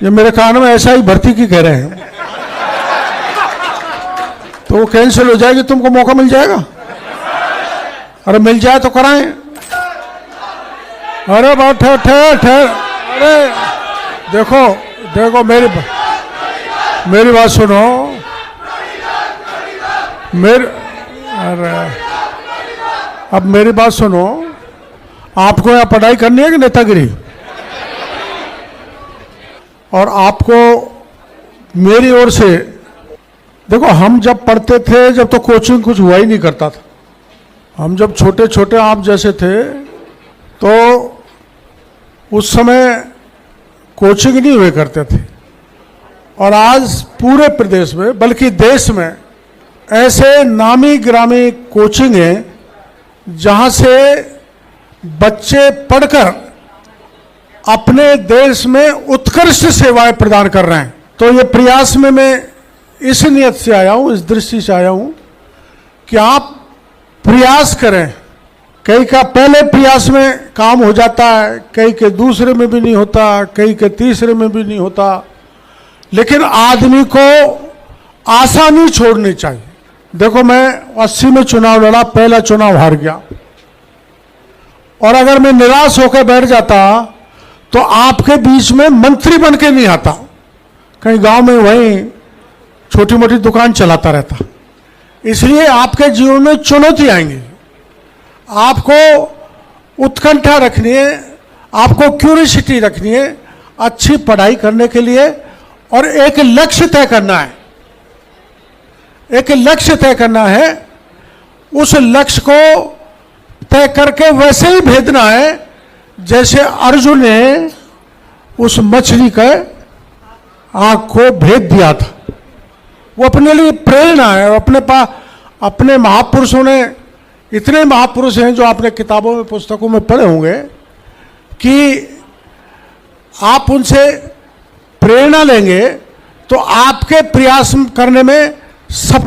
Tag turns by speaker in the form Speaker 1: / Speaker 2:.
Speaker 1: ये मेरे कान में ऐसा ही भर्ती की कह रहे हैं, तो वो कैंसिल हो जाएगी, तुमको मौका मिल जाएगा। अरे मिल जाए तो कराएं। अरे बात ठहर ठहर ठहर, अरे देखो देखो मेरी बात सुनो। अरे अब मेरी बात सुनो, आपको यहाँ पढ़ाई करनी है कि नेतागिरी? और आपको मेरी ओर से देखो, हम जब पढ़ते थे जब तो कोचिंग कुछ हुआ ही नहीं करता था। हम जब छोटे छोटे आप जैसे थे तो उस समय कोचिंग नहीं हुए करते थे। और आज पूरे प्रदेश में बल्कि देश में ऐसे नामी गिरामी कोचिंग हैं जहां से बच्चे पढ़कर अपने देश में उत्कृष्ट सेवाएं प्रदान कर रहे हैं। तो ये प्रयास में मैं इस नियत से आया हूं, इस दृष्टि से आया हूं कि आप प्रयास करें। कई का पहले प्रयास में काम हो जाता है, कई के दूसरे में भी नहीं होता, कई के तीसरे में भी नहीं होता, लेकिन आदमी को आशा नहीं छोड़नी चाहिए। देखो, मैं 80 में चुनाव लड़ा, पहला चुनाव हार गया, और अगर मैं निराश होकर बैठ जाता तो आपके बीच में मंत्री बन के नहीं आता, कहीं गांव में वहीं छोटी मोटी दुकान चलाता रहता। इसलिए आपके जीवन में चुनौती आएंगी, आपको उत्कंठा रखनी है, आपको क्यूरियोसिटी रखनी है अच्छी पढ़ाई करने के लिए, और एक लक्ष्य तय करना है। एक लक्ष्य तय करना है, उस लक्ष्य को तय करके वैसे ही भेजना है जैसे अर्जुन ने उस मछली के आंख को भेद दिया था। वो अपने लिए प्रेरणा है। अपने महापुरुषों ने, इतने महापुरुष हैं जो आपने किताबों में पुस्तकों में पढ़े होंगे, कि आप उनसे प्रेरणा लेंगे तो आपके प्रयास करने में सब